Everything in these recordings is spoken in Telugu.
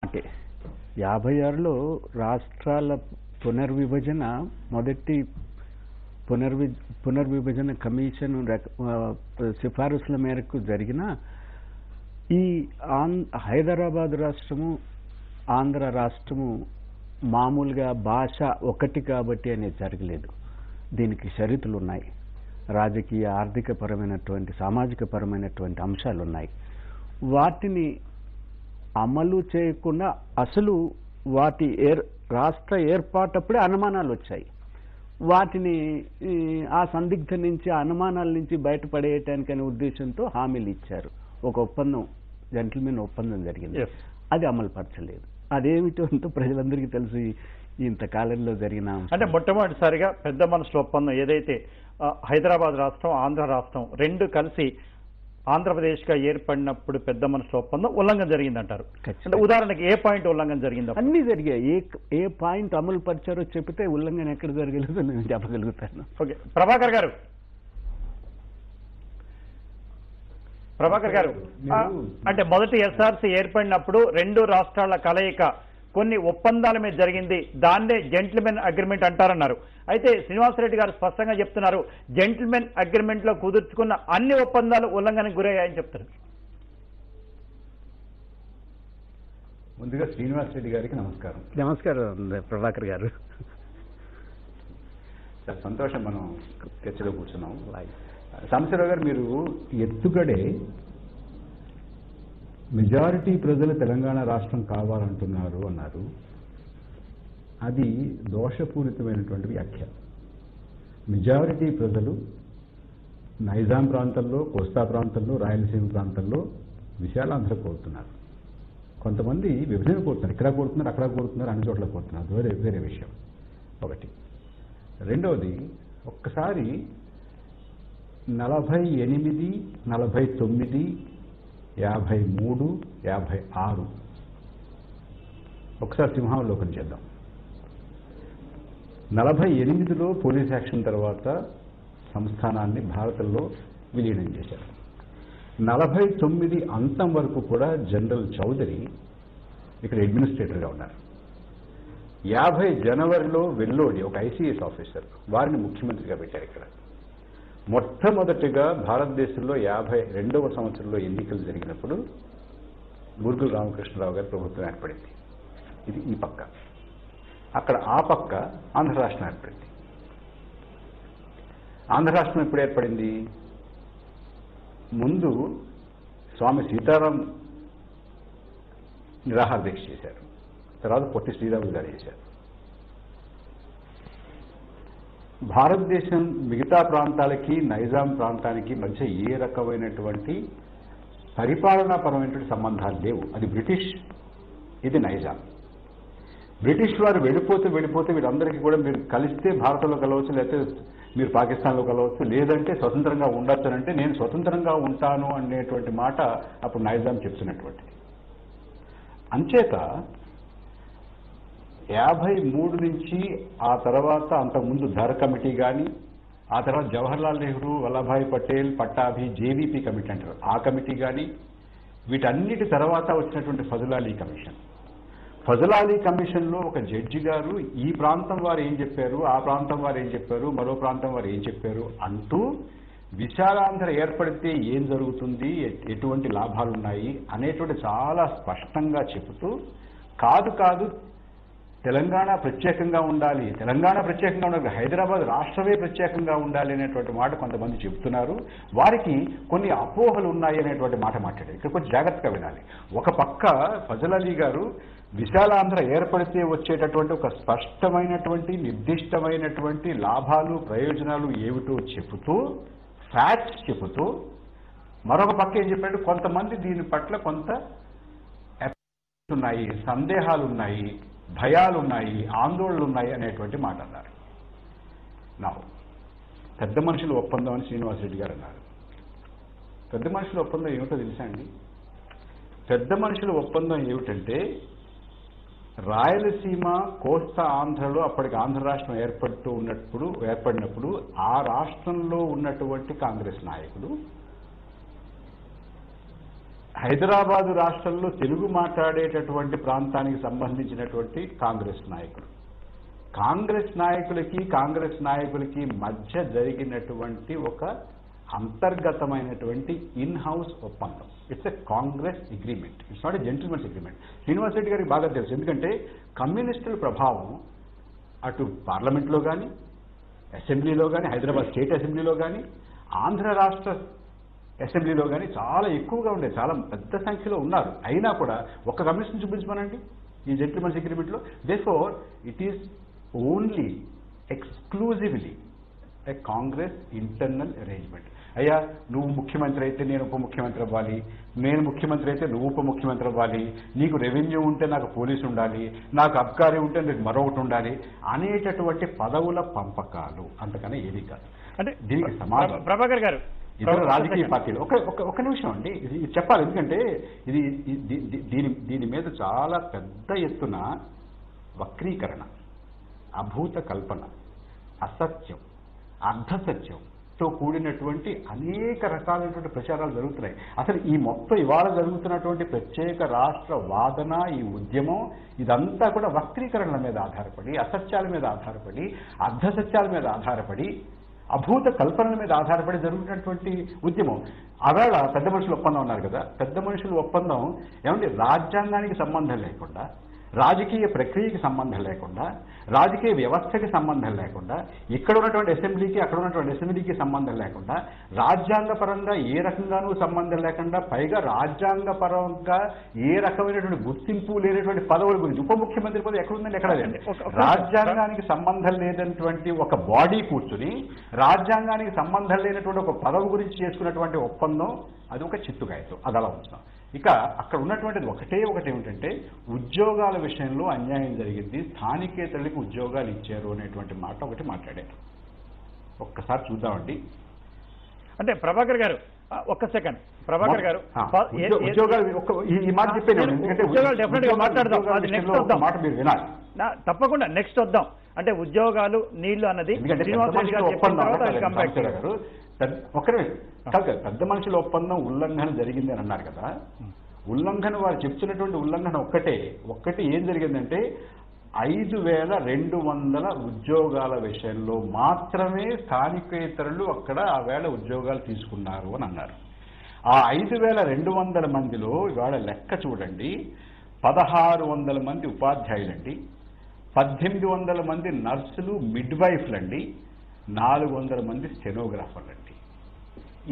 అంటే 56లో రాష్ట్రాల పునర్విభజన మొదటి పునర్విభజన కమిషన్ సిఫారసుల మేరకు జరిగిన ఈ హైదరాబాద్ రాష్ట్రము ఆంధ్ర రాష్ట్రము మామూలుగా భాష ఒకటి కాబట్టి అనేది జరగలేదు. దీనికి షరతులు ఉన్నాయి. రాజకీయ ఆర్థిక పరమైనటువంటి సామాజిక పరమైనటువంటి అంశాలు ఉన్నాయి. వాటిని అమలు చేయకుండా అసలు వాటి రాష్ట్ర ఏర్పాటప్పుడే అనుమానాలు వచ్చాయి. వాటిని ఆ సందిగ్ధ నుంచి అనుమానాల నుంచి బయటపడేయటానికనే ఉద్దేశంతో హామీలు ఇచ్చారు. ఒక ఒప్పందం, జెంటిల్మెన్ ఒప్పందం జరిగింది. అది అమలు పరచలేదు. అదేమిటో ప్రజలందరికీ తెలుసు. ఇంతకాలంలో జరిగిన అంటే మొట్టమొదటిసారిగా పెద్ద మనసుల ఒప్పందం ఏదైతే హైదరాబాద్ రాష్ట్రం ఆంధ్ర రాష్ట్రం రెండు కలిసి ఆంధ్రప్రదేశ్గా ఏర్పడినప్పుడు పెద్ద మనసుల ఒప్పందం ఉల్లంఘన జరిగిందంటారు. ఉదాహరణకి ఏ పాయింట్ ఉల్లంఘన జరిగిందో? అన్ని జరిగాయి. ఏ పాయింట్ అమలు పరిచారో చెప్తే ఉల్లంఘన ఎక్కడ జరగలేదో నేను చెప్పగలుగుతాను. ఓకే, ప్రభాకర్ గారు అంటే మొదటి ఎస్ఆర్సీ ఏర్పడినప్పుడు రెండు రాష్ట్రాల కలయిక కొన్ని ఒప్పందాల మీద జరిగింది, దాన్నే జెంటిల్మెన్ అగ్రిమెంట్ అంటారన్నారు. అయితే శ్రీనివాసరెడ్డి గారు స్పష్టంగా చెప్తున్నారు, జెంటిల్మెన్ అగ్రిమెంట్ లో కుదుర్చుకున్న అన్ని ఒప్పందాలు ఉల్లంఘనకు గురయ్యాయని చెప్తారు. ముందుగా శ్రీనివాసరెడ్డి గారికి నమస్కారం. నమస్కారం ప్రభాకర్ గారు. చాలా సంతోషం మనం చర్చలో కూర్చున్నాం. సాంబశివరావు గారు, మీరు ఎత్తుగడే మెజారిటీ ప్రజలు తెలంగాణ రాష్ట్రం కావాలంటున్నారు అన్నారు. అది దోషపూరితమైనటువంటి వ్యాఖ్య. మెజారిటీ ప్రజలు నైజాం ప్రాంతంలో, కోస్తా ప్రాంతంలో, రాయలసీమ ప్రాంతంలో విశాలాంధ్ర కోరుతున్నారు. కొంతమంది విభజన కోరుతున్నారు. ఇక్కడ కోరుతున్నారు, అక్కడ కోరుతున్నారు, అన్ని చోట్ల కోరుతున్నారు. వేరే విషయం ఒకటి. రెండవది, ఒక్కసారి 48, 49, 53, 56 ఒకసారి సింహావలోకనం చేద్దాం. 48లో పోలీస్ యాక్షన్ తర్వాత సంస్థానాన్ని భారతంలో విలీనం చేశారు. 49 అంతం వరకు కూడా జనరల్ చౌదరి ఇక్కడ అడ్మినిస్ట్రేటర్గా ఉన్నారు. 50 జనవరిలో వెల్లోడి ఒక ఐసీఎస్ ఆఫీసర్, వారిని ముఖ్యమంత్రిగా పెట్టారు. ఇక్కడ మొట్టమొదటిగా భారతదేశంలో 52వ సంవత్సరంలో ఎన్నికలు జరిగినప్పుడు బూర్గుల రామకృష్ణరావు గారి ప్రభుత్వం ఏర్పడింది. ఇది ఈ పక్క. అక్కడ ఆ పక్క ఆంధ్ర రాష్ట్రం ఏర్పడింది. ఆంధ్ర రాష్ట్రం ఎప్పుడు ఏర్పడింది? ముందు స్వామి సీతారాం నిరాహార దీక్ష చేశారు. తర్వాత పొట్టి శ్రీరాములు గారు చేశారు. భారతదేశం మిగతా ప్రాంతాలకి, నైజాం ప్రాంతానికి మధ్య ఏ రకమైనటువంటి పరిపాలనాపరమైనటువంటి సంబంధాలు లేవు. అది బ్రిటిష్, ఇది నైజాం. బ్రిటిష్ వారు వెళ్ళిపోతే వీళ్ళందరికీ కూడా మీరు కలిస్తే భారతంలో కలవచ్చు, లేకపోతే మీరు పాకిస్తాన్లో కలవచ్చు, లేదంటే స్వతంత్రంగా ఉండొచ్చునంటే నేను స్వతంత్రంగా ఉంటాను అనేటువంటి మాట అప్పుడు నైజాం చెప్తున్నటువంటిది. అంచేత 53 నుంచి ఆ తర్వాత అంతకుముందు ధర్ కమిటీ కానీ, ఆ తర్వాత జవహర్లాల్ నెహ్రూ, వల్లభాయ్ పటేల్, పట్టాభి, జేవీపీ కమిటీ అంటారు, ఆ కమిటీ కానీ, వీటన్నిటి తర్వాత వచ్చినటువంటి ఫజల్ అలీ కమిషన్. ఫజల్ అలీ కమిషన్లో ఒక జడ్జి గారు ఈ ప్రాంతం వారు ఏం చెప్పారు, ఆ ప్రాంతం వారు ఏం చెప్పారు, మరో ప్రాంతం వారు ఏం చెప్పారు అంటూ విశాలాంధ్ర ఏర్పడితే ఏం జరుగుతుంది, ఎటువంటి లాభాలున్నాయి అనేటువంటి చాలా స్పష్టంగా చెబుతూ, కాదు తెలంగాణ ప్రత్యేకంగా ఉండాలి, హైదరాబాద్ రాష్ట్రమే ప్రత్యేకంగా ఉండాలి అనేటువంటి మాట కొంతమంది చెబుతున్నారు. వారికి కొన్ని అపోహలు ఉన్నాయి అనేటువంటి మాట మాట్లాడారు. ఇక్కడ కొంచెం జాగ్రత్తగా వినాలి. ఒక పక్క ఫజల్ అలీ గారు విశాలాంధ్ర ఏర్పడితే వచ్చేటటువంటి ఒక స్పష్టమైనటువంటి నిర్దిష్టమైనటువంటి లాభాలు, ప్రయోజనాలు ఏమిటో చెబుతూ, ఫ్యాక్ట్స్ చెబుతూ, మరొక పక్క ఏం చెప్పాడు, కొంతమంది దీని పట్ల కొంత ఉన్నాయి, సందేహాలున్నాయి, భయాలున్నాయి, ఆందోళనలున్నాయి అనేటువంటి మాట అన్నారు. నా పెద్ద మనుషుల ఒప్పందం అని శ్రీనివాసరెడ్డి గారు అన్నారు. పెద్ద మనుషుల ఒప్పందం ఏమిటో తెలుసా అండి? పెద్ద మనుషుల ఒప్పందం ఏమిటంటే, రాయలసీమ, కోస్తా ఆంధ్రలో అప్పటికి ఆంధ్ర రాష్ట్రం ఏర్పడినప్పుడు ఆ రాష్ట్రంలో ఉన్నటువంటి కాంగ్రెస్ నాయకులు హైదరాబాదు రాష్ట్రంలో తెలుగు మాట్లాడేటటువంటి ప్రాంతానికి సంబంధించినటువంటి కాంగ్రెస్ నాయకులకి మధ్య జరిగినటువంటి ఒక అంతర్గతమైనటువంటి ఇన్ హౌస్ ఒప్పందం. It's a Congress agreement, it's not a gentlemen's agreement. Srinivas Reddy గారికి బాగా తెలుసు. ఎందుకంటే కమ్యూనిస్టుల ప్రభావం అటు పార్లమెంట్లో కానీ, అసెంబ్లీలో కానీ, హైదరాబాద్ స్టేట్ అసెంబ్లీలో కానీ, ఆంధ్ర రాష్ట్ర అసెంబ్లీలో కానీ చాలా ఎక్కువగా ఉండేది. చాలా పెద్ద సంఖ్యలో ఉన్నారు. అయినా కూడా ఒక్క కమ్యూనిస్ట్ని చూపించమనండి ఈ జెంటిల్మెన్స్ అగ్రిమెంట్లో. Therefore it is only exclusively a Congress internal arrangement. అయ్యా నువ్వు ముఖ్యమంత్రి అయితే నేను ఉప ముఖ్యమంత్రి అవ్వాలి, నేను ముఖ్యమంత్రి అయితే నువ్వు ఉప ముఖ్యమంత్రి అవ్వాలి, నీకు రెవెన్యూ ఉంటే నాకు పోలీసు ఉండాలి, నాకు అబ్కారీ ఉంటే నీకు మరొకటి ఉండాలి అనేటటువంటి పదవుల పంపకాలు, అంతకన్నా ఏది కాదు. అంటే దీనికి సమాధానం ప్రభాకర్ గారు ఇతర రాజకీయ పార్టీలు ఒక నిమిషం అండి, ఇది చెప్పాలి. ఎందుకంటే ఇది దీని మీద చాలా పెద్ద ఎత్తున వక్రీకరణ, అభూత కల్పన, అసత్యం, అర్ధసత్యంతో కూడినటువంటి అనేక రకాలైనటువంటి ప్రచారాలు జరుగుతున్నాయి. అసలు ఈ మొత్తం ఇవాళ జరుగుతున్నటువంటి ప్రత్యేక రాష్ట్ర వాదన, ఈ ఉద్యమం ఇదంతా కూడా వక్రీకరణల మీద ఆధారపడి, అసత్యాల మీద ఆధారపడి, అర్ధసత్యాల మీద ఆధారపడి, అభూత కల్పనల మీద ఆధారపడి జరుగుతున్నటువంటి ఉద్యమం. ఆవేళ పెద్ద మనుషుల ఒప్పందం అన్నారు కదా, పెద్ద మనుషుల ఒప్పందం ఏమంటే రాజ్యాంగానికి సంబంధం లేకుండా, రాజకీయ ప్రక్రియకి సంబంధం లేకుండా, రాజకీయ వ్యవస్థకి సంబంధం లేకుండా, ఇక్కడ ఉన్నటువంటి అసెంబ్లీకి అక్కడ ఉన్నటువంటి అసెంబ్లీకి సంబంధం లేకుండా, రాజ్యాంగపరంగా ఏ రకంగానూ సంబంధం లేకుండా, పైగా రాజ్యాంగపరంగా ఏ రకమైనటువంటి గుర్తింపు లేనటువంటి పదవుల గురించి, ఉప ముఖ్యమంత్రి పదవి ఎక్కడుందండి? ఎక్కడ లేదండి. రాజ్యాంగానికి సంబంధం లేనటువంటి ఒక బాడీ కూర్చుని రాజ్యాంగానికి సంబంధం లేనటువంటి ఒక పదవి గురించి చేసుకున్నటువంటి ఒప్పందం అది ఒక చిత్తుగాయతం. అది అలా ఉంచుతాం. ఇక అక్కడ ఉన్నటువంటిది ఒకటి ఏమిటంటే ఉద్యోగాల విషయంలో అన్యాయం జరిగింది, స్థానికేతరులకు ఉద్యోగాలు ఇచ్చారు అనేటువంటి మాట ఒకటి మాట్లాడారు. ఒక్కసారి చూద్దామండి. అంటే ప్రభాకర్ గారు ఒక్క సెకండ్, ప్రభాకర్ గారు ఉద్యోగాలు ఈ మాట చెప్పాను. ఎందుకంటే ఉద్యోగాలు డెఫినెట్ గా మాట్లాడదాం, అది నెక్స్ట్ వద్దాం. మాట మీరు వినాలి. తప్పకుండా నెక్స్ట్ వద్దాం. అంటే ఉద్యోగాలు నీళ్లు అన్నది ఒకరే కాదు, పెద్ద మనుషుల ఒప్పందం ఉల్లంఘన జరిగింది అని అన్నారు కదా. ఉల్లంఘన వారు చెప్తున్నటువంటి ఉల్లంఘన ఒక్కటి ఏం జరిగిందంటే 5200 ఉద్యోగాల విషయంలో మాత్రమే స్థానికేతరులు అక్కడ ఆ వేళ ఉద్యోగాలు తీసుకున్నారు అని అన్నారు. ఆ 5200 మందిలో ఇవాళ లెక్క చూడండి, 1600 మంది ఉపాధ్యాయులండి, 1800 మంది నర్సులు, మిడ్వైఫ్లండి, 400 మంది స్టెనోగ్రాఫర్లండి.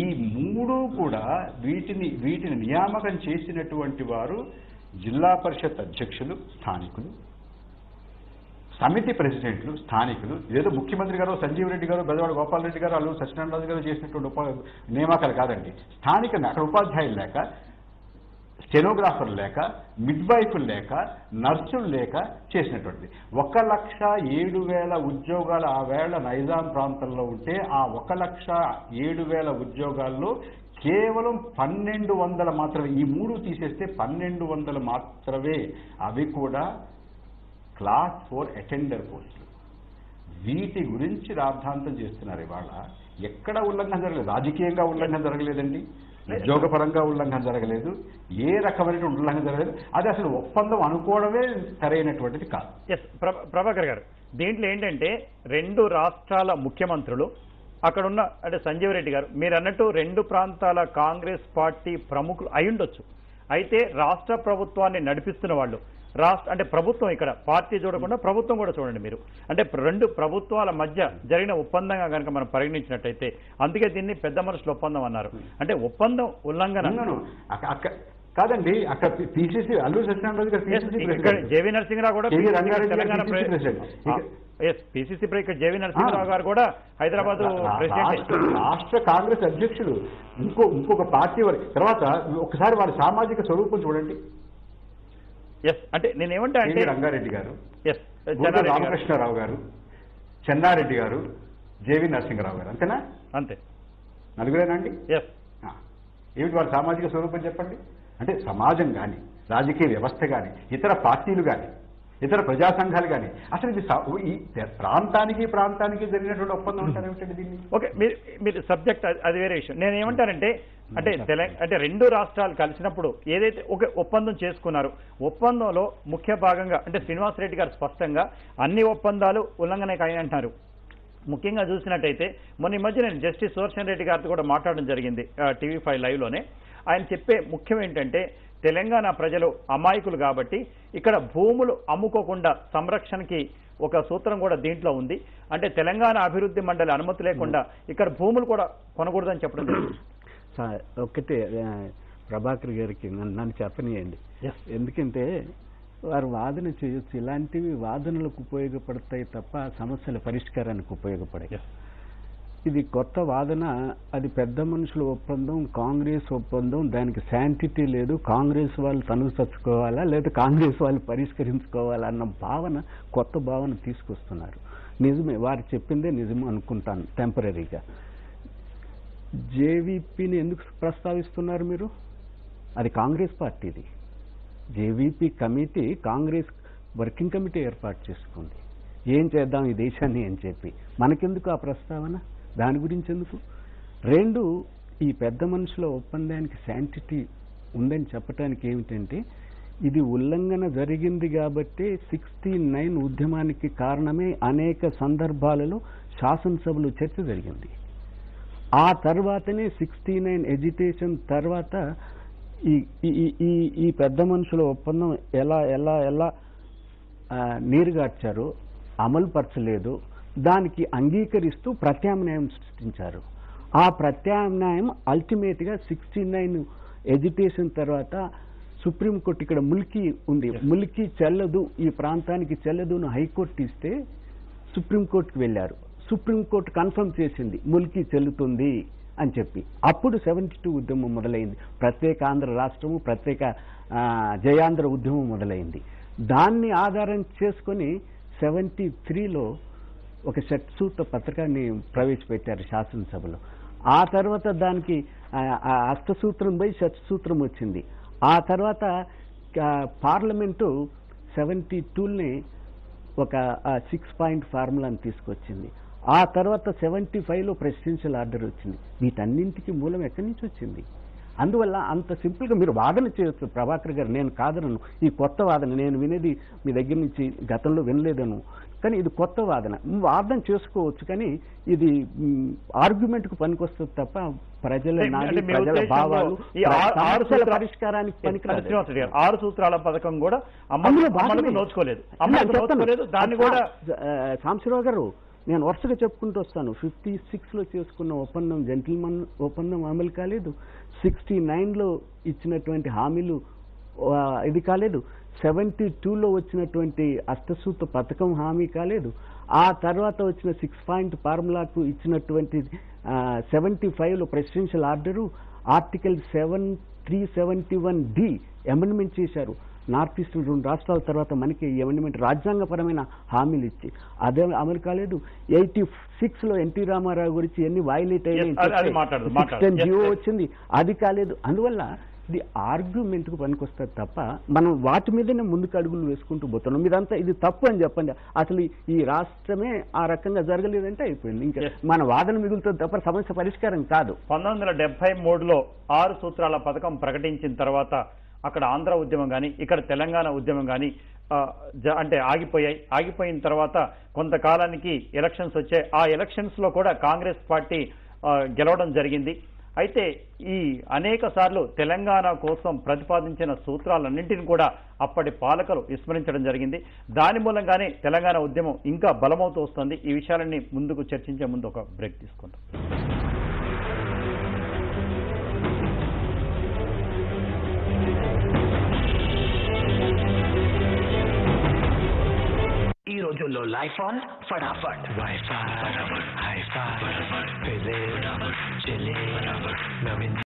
ఈ మూడు కూడా వీటిని నియామకం చేసినటువంటి వారు జిల్లా పరిషత్ అధ్యక్షులు స్థానికులు, సమితి ప్రెసిడెంట్లు స్థానికులు. ఏదో ముఖ్యమంత్రి గారు, సంజీవ్ రెడ్డి గారు, బెజవాడ గోపాల్ రెడ్డి గారు, అల్లు సత్యనారాయణ గారు చేసినటువంటి నియామకాలు కాదండి. స్థానికంగా అక్కడ ఉపాధ్యాయులు లేక, స్టెనోగ్రాఫర్లు లేక, మిడ్వైఫులు లేక, నర్సులు లేక చేసినటువంటిది. 1,07,000 ఉద్యోగాలు ఆ వేళ నైజాం ప్రాంతంలో ఉంటే ఆ 1,07,000 ఉద్యోగాల్లో కేవలం 1200 మాత్రమే, ఈ మూడు తీసేస్తే 1200 మాత్రమే, అవి కూడా క్లాస్ 4 అటెండర్ పోస్టులు. వీటి గురించి రాద్ధాంతం చేస్తున్నారు. ఇవాళ ఎక్కడ ఉల్లంఘన జరగలేదు, రాజకీయంగా ఉల్లంఘన జరగలేదండి, ఉద్యోగపరంగా ఉల్లంఘన జరగలేదు, ఏ రకమైన ఉల్లంఘన జరగలేదు. అది అసలు ఒప్పందం అనుకోవడమే సరైనటువంటిది కాదు. ఎస్ ప్రభాకర్ గారు, దీంట్లో ఏంటంటే 2 రాష్ట్రాల ముఖ్యమంత్రులు అక్కడున్న, అంటే సంజీవ్ రెడ్డి గారు మీరు అన్నట్టు 2 ప్రాంతాల కాంగ్రెస్ పార్టీ ప్రముఖులు అయి ఉండొచ్చు. అయితే రాష్ట్ర ప్రభుత్వాన్ని నడిపిస్తున్న వాళ్ళు, అంటే ప్రభుత్వం, ఇక్కడ పార్టీ చూడకుండా ప్రభుత్వం కూడా చూడండి మీరు, అంటే 2 ప్రభుత్వాల మధ్య జరిగిన ఒప్పందంగా కనుక మనం పరిగణించినట్టయితే, అందుకే దీన్ని పెద్ద మనుషుల ఒప్పందం అన్నారు. అంటే ఒప్పందం ఉల్లంఘన కాదండి. అక్కడ పిసిసి అల్లు సత్యనారాయణ గారు, జేవీ నరసింహరావు కూడా తెలంగాణ పిసిసి జేవీ నరసింహరావు గారు కూడా హైదరాబాద్ ప్రెసిడెంట్, రాష్ట్ర కాంగ్రెస్ అధ్యక్షులు. ఇంకొక పార్టీ వారి తర్వాత ఒకసారి వారి సామాజిక స్వరూపం చూడండి. ఎస్, అంటే నేనేమంటా అంటే రంగారెడ్డి గారు, రామకృష్ణారావు గారు, చెన్నారెడ్డి గారు, జేవీ నరసింహరావు గారు, అంతేనా? అంతే, నలుగురేనండి. ఎస్. ఏమిటి వారి సామాజిక స్వరూపం చెప్పండి. అంటే సమాజం కానీ, రాజకీయ వ్యవస్థ కానీ, ఇతర పార్టీలు కానీ ఇతర ప్రజా సంఘాలు కానీ అసలు ఇది ఈ ప్రాంతానికి జరిగినటువంటి ఒప్పందం అంటారు ఏమిటండి దీన్ని? ఓకే, మీరు సబ్జెక్ట్ అది వేరే విషయం. నేను ఏమంటానంటే అంటే రెండు రాష్ట్రాలు కలిసినప్పుడు ఏదైతే ఒక ఒప్పందం చేసుకున్నారు, ఒప్పందంలో ముఖ్య భాగంగా అంటే శ్రీనివాసరెడ్డి గారు స్పష్టంగా అన్ని ఒప్పందాలు ఉల్లంఘన అంటున్నారు. ముఖ్యంగా చూసినట్టయితే మొన్న ఈ మధ్య నేను జస్టిస్ సుదర్శన్ రెడ్డి గారితో కూడా మాట్లాడడం జరిగింది TV5 లైవ్లోనే. ఆయన చెప్పే ముఖ్యం ఏంటంటే తెలంగాణ ప్రజలు అమాయకులు కాబట్టి ఇక్కడ భూములు అమ్ముకోకుండా సంరక్షణకి ఒక సూత్రం కూడా దీంట్లో ఉంది. అంటే తెలంగాణ అభివృద్ధి మండలి అనుమతి లేకుండా ఇక్కడ భూములు కూడా కొనకూడదని చెప్పడం జరిగింది. ఒక్కటే ప్రభాకర్ గారికి నన్ను చెప్పనియండి, ఎందుకంటే వారు వాదన చేయొచ్చు, ఇలాంటివి వాదనలకు ఉపయోగపడతాయి తప్ప సమస్యల పరిష్కారానికి ఉపయోగపడాయి. ఇది కొత్త వాదన, అది పెద్ద మనుషుల ఒప్పందం, కాంగ్రెస్ ఒప్పందం, దానికి శాంటిటీ లేదు, కాంగ్రెస్ వాళ్ళు తనుగు చచ్చుకోవాలా లేదా కాంగ్రెస్ వాళ్ళు పరిష్కరించుకోవాలా అన్న భావన, కొత్త భావన తీసుకొస్తున్నారు. నిజమే, వారు చెప్పిందే నిజం అనుకుంటాను టెంపరీగా. జేవీపీని ఎందుకు ప్రస్తావిస్తున్నారు మీరు? అది కాంగ్రెస్ పార్టీది. JVP committee Congress working committee ఏర్పాటు చేసుకుంది. ఏం చేద్దాం ఈ దేశాన్ని అని చెప్పి. మనకెందుకు ఆ ప్రస్తావన? దాని గురించి ఎందుకు? రెండు, ఈ పెద్ద మనుషుల ఒప్పందానికి శాంటిటీ ఉందని చెప్పడానికి ఏమిటంటే ఇది ఉల్లంఘన జరిగింది కాబట్టి 69 ఉద్యమానికి కారణమే అనేక సందర్భాలలో శాసనసభలో చర్చ జరిగింది. ఆ తర్వాతనే 69 ఎజిటేషన్ తర్వాత ఈ పెద్ద మనుషుల ఒప్పందం ఎలా ఎలా ఎలా నీరుగార్చారో, అమలు పరచలేదు, దానికి అంగీకరిస్తూ ప్రత్యామ్నాయం సృష్టించారు. ఆ ప్రత్యామ్నాయం అల్టిమేట్గా 69 ఎజిటేషన్ తర్వాత సుప్రీంకోర్టు, ఇక్కడ ముల్కీ ఉంది, ముల్కీ చెల్లదు, ఈ ప్రాంతానికి చెల్లదు అని హైకోర్టు ఇస్తే సుప్రీంకోర్టుకు వెళ్ళారు. సుప్రీంకోర్టు కన్ఫర్మ్ చేసింది ముల్కీ చెల్లుతుంది అని చెప్పి. అప్పుడు 72 ఉద్యమం మొదలైంది. ప్రత్యేక ఆంధ్ర రాష్ట్రము, ప్రత్యేక జయాంధ్ర ఉద్యమం మొదలైంది. దాన్ని ఆధారం చేసుకొని 73లో ఒక షట్సూత్ర పత్రికాన్ని ప్రవేశపెట్టారు శాసనసభలో. ఆ తర్వాత దానికి అష్టసూత్రం పోయి షట్సూత్రం వచ్చింది. ఆ తర్వాత పార్లమెంటు 72ని ఒక 6 పాయింట్ ఫార్ములాని తీసుకొచ్చింది. ఆ తర్వాత 75లో ప్రెసిడెన్షియల్ ఆర్డర్ వచ్చింది. వీటన్నింటికి మూలం ఎక్కడి నుంచి వచ్చింది? అందువల్ల అంత సింపుల్గా మీరు వాదన చేయొచ్చు ప్రభాకర్ గారు, నేను కాదనను. ఈ కొత్త వాదన నేను వినేది మీ దగ్గర నుంచి గతంలో వినలేదను, కానీ ఇది కొత్త వాదన, వాదన చేసుకోవచ్చు, కానీ ఇది ఆర్గ్యుమెంట్కు పనికొస్తుంది తప్ప ప్రజల భావాలు పరిష్కారానికి పనికిరాదు. 6 సూత్రాల పథకం కూడా అమలుకు నోచుకోలేదు. దాన్ని కూడా సాంబశివరావు గారు, నేను వరుసగా చెప్పుకుంటూ వస్తాను. 56లో చేసుకున్న ఒప్పందం, జెంటిల్మన్ ఒప్పందం అమలు కాలేదు. 69లో ఇచ్చినటువంటి హామీలు ఇది కాలేదు. 72లో వచ్చినటువంటి అష్టసూత్ర పథకం హామీ కాలేదు. ఆ తర్వాత వచ్చిన 6 పాయింట్ ఫార్ములాకు ఇచ్చినటువంటి 75లో presidential order article 371D amendment చేశారు. నార్త్ ఈస్టర్న్ 2 రాష్ట్రాల తర్వాత మనకి అమెండ్మెంట్ రాజ్యాంగపరమైన హామీలు ఇచ్చి అదే అమలు కాలేదు. 86లో ఎన్టీ రామారావు గురించి ఎన్ని వైలేట్ అయినాయి, జియో వచ్చింది, అది కాలేదు. అందువల్ల ఇది ఆర్గ్యుమెంట్కు పనికొస్తుంది తప్ప మనం వాటి మీదనే ముందుకు అడుగులు వేసుకుంటూ పోతున్నాం. మీరంతా ఇది తప్పు అని చెప్పండి. అసలు ఈ రాష్ట్రమే ఆ రకంగా జరగలేదంటే అయిపోయింది. ఇంకా మన వాదన మిగులుతుంది తప్ప సమస్య పరిష్కారం కాదు. 1973లో 6 సూత్రాల పథకం ప్రకటించిన తర్వాత అక్కడ ఆంధ్ర ఉద్యమం కానీ ఇక్కడ తెలంగాణ ఉద్యమం కానీ అంటే ఆగిపోయిన తర్వాత కొంతకాలానికి ఎలక్షన్స్ వచ్చాయి. ఆ ఎలక్షన్స్ లో కూడా కాంగ్రెస్ పార్టీ గెలవడం జరిగింది. అయితే ఈ అనేక సార్లు తెలంగాణ కోసం ప్రతిపాదించిన సూత్రాలన్నింటినీ కూడా అప్పటి పాలకులు విస్మరించడం జరిగింది. దాని మూలంగానే తెలంగాణ ఉద్యమం ఇంకా బలమవుతూ వస్తుంది. ఈ విషయాలన్నీ ముందుకు చర్చించే ముందు ఒక బ్రేక్ తీసుకుంటాం. ఈ రోజుల్లో లైఫ్ ఆన్ ఫటాఫట్ వైఫై హైఫై